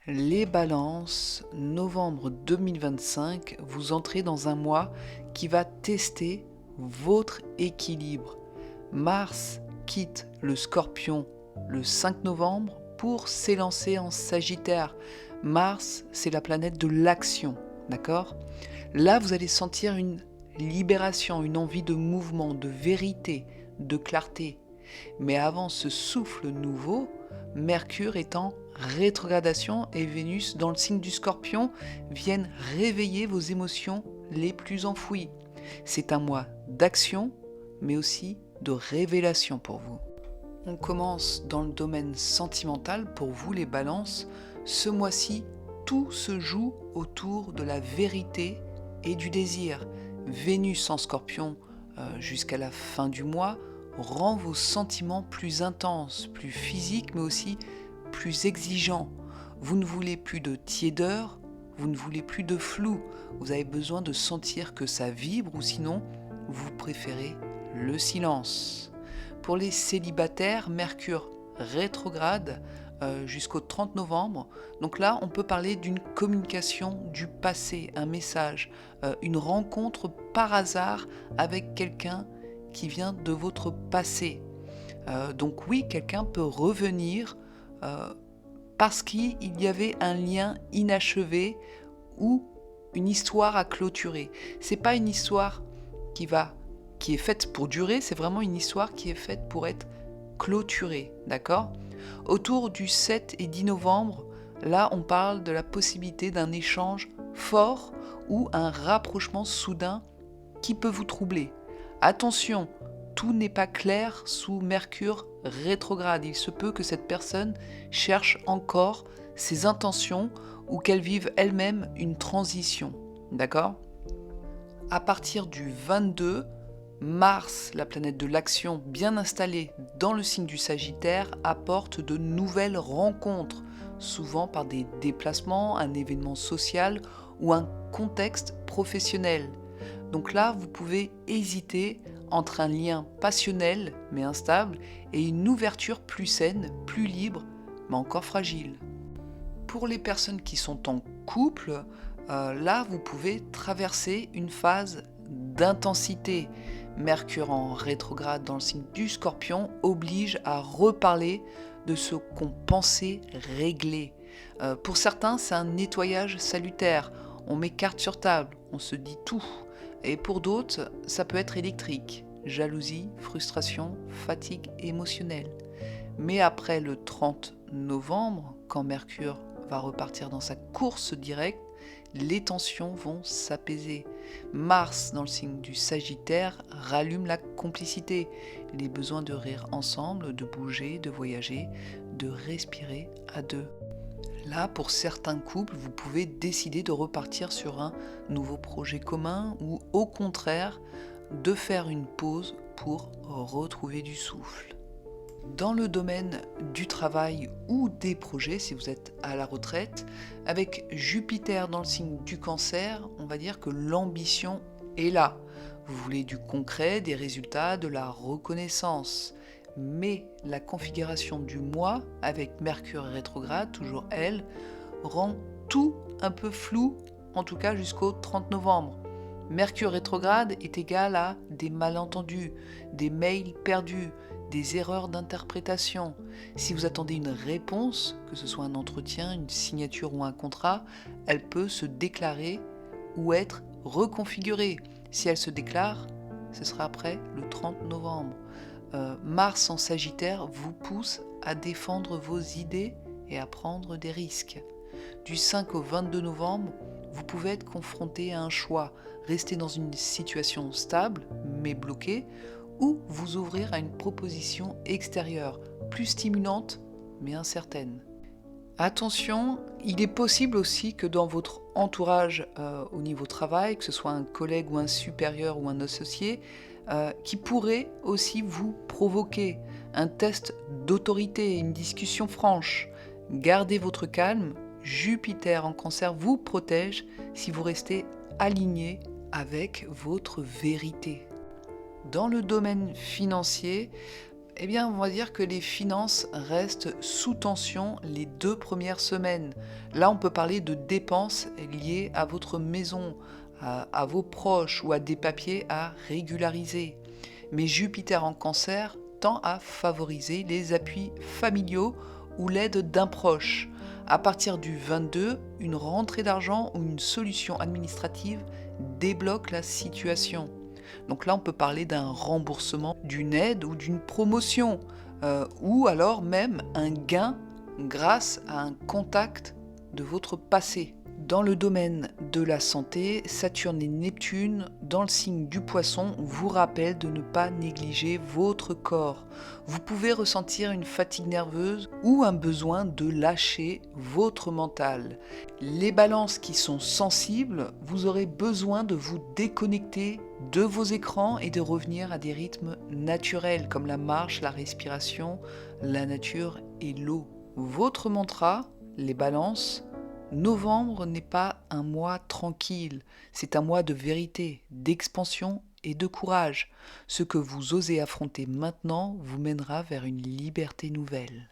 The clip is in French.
Les balances, novembre 2025, vous entrez dans un mois qui va tester votre équilibre. Mars quitte le Scorpion le 5 novembre pour s'élancer en Sagittaire. Mars, c'est la planète de l'action, d'accord? Là, vous allez sentir une libération, une envie de mouvement, de vérité, de clarté. Mais avant ce souffle nouveau, Mercure est en rétrogradation et Vénus dans le signe du Scorpion viennent réveiller vos émotions les plus enfouies. C'est un mois d'action, mais aussi de révélation pour vous. On commence dans le domaine sentimental pour vous les balances. Ce mois-ci, tout se joue autour de la vérité et du désir. Vénus en Scorpion jusqu'à la fin du mois rend vos sentiments plus intenses, plus physiques, mais aussi plus exigeants. Vous ne voulez plus de tiédeur, vous ne voulez plus de flou. Vous avez besoin de sentir que ça vibre ou sinon, vous préférez le silence. Pour les célibataires, Mercure rétrograde jusqu'au 30 novembre. Donc là, on peut parler d'une communication du passé, un message, une rencontre par hasard avec quelqu'un qui vient de votre passé. Donc oui, quelqu'un peut revenir parce qu'il y avait un lien inachevé ou une histoire à clôturer. C'est pas une histoire qui est faite pour durer, c'est vraiment une histoire qui est faite pour être clôturée, d'accord? Autour du 7 et 10 novembre, là on parle de la possibilité d'un échange fort ou un rapprochement soudain qui peut vous troubler. Attention, tout n'est pas clair sous Mercure rétrograde. Il se peut que cette personne cherche encore ses intentions ou qu'elle vive elle-même une transition. D'accord ? À partir du 22, Mars, la planète de l'action bien installée dans le signe du Sagittaire, apporte de nouvelles rencontres, souvent par des déplacements, un événement social ou un contexte professionnel. Donc là, vous pouvez hésiter entre un lien passionnel mais instable et une ouverture plus saine, plus libre mais encore fragile. Pour les personnes qui sont en couple, là, vous pouvez traverser une phase d'intensité. Mercure en rétrograde dans le signe du Scorpion oblige à reparler de ce qu'on pensait régler. Pour certains, c'est un nettoyage salutaire. On met carte sur table, on se dit tout. Et pour d'autres, ça peut être électrique. Jalousie, frustration, fatigue émotionnelle. Mais après le 30 novembre, quand Mercure va repartir dans sa course directe, les tensions vont s'apaiser. Mars, dans le signe du Sagittaire, rallume la complicité, les besoins de rire ensemble, de bouger, de voyager, de respirer à deux. Là, pour certains couples, vous pouvez décider de repartir sur un nouveau projet commun ou au contraire, de faire une pause pour retrouver du souffle. Dans le domaine du travail ou des projets, si vous êtes à la retraite, avec Jupiter dans le signe du Cancer, on va dire que l'ambition est là. Vous voulez du concret, des résultats, de la reconnaissance. Mais la configuration du mois, avec Mercure rétrograde, toujours elle, rend tout un peu flou, en tout cas jusqu'au 30 novembre. Mercure rétrograde est égal à des malentendus, des mails perdus, des erreurs d'interprétation. Si vous attendez une réponse, que ce soit un entretien, une signature ou un contrat, elle peut se déclarer ou être reconfigurée. Si elle se déclare, ce sera après le 30 novembre. Mars en Sagittaire vous pousse à défendre vos idées et à prendre des risques. Du 5 au 22 novembre, vous pouvez être confronté à un choix, rester dans une situation stable mais bloquée, ou vous ouvrir à une proposition extérieure, plus stimulante mais incertaine. Attention, il est possible aussi que dans votre entourage au niveau travail, que ce soit un collègue ou un supérieur ou un associé, qui pourrait aussi vous provoquer un test d'autorité, une discussion franche. Gardez votre calme, Jupiter en Cancer vous protège si vous restez aligné avec votre vérité. Dans le domaine financier, Eh bien, on va dire que les finances restent sous tension les 2 premières semaines. Là, on peut parler de dépenses liées à votre maison, à vos proches ou à des papiers à régulariser. Mais Jupiter en Cancer tend à favoriser les appuis familiaux ou l'aide d'un proche. À partir du 22, une rentrée d'argent ou une solution administrative débloque la situation. Donc là, on peut parler d'un remboursement, d'une aide ou d'une promotion, ou alors même un gain grâce à un contact de votre passé. Dans le domaine de la santé, Saturne et Neptune, dans le signe du Poisson, vous rappellent de ne pas négliger votre corps. Vous pouvez ressentir une fatigue nerveuse ou un besoin de lâcher votre mental. Les balances qui sont sensibles, vous aurez besoin de vous déconnecter de vos écrans et de revenir à des rythmes naturels comme la marche, la respiration, la nature et l'eau. Votre mantra, les balances: novembre n'est pas un mois tranquille, c'est un mois de vérité, d'expansion et de courage. Ce que vous osez affronter maintenant vous mènera vers une liberté nouvelle.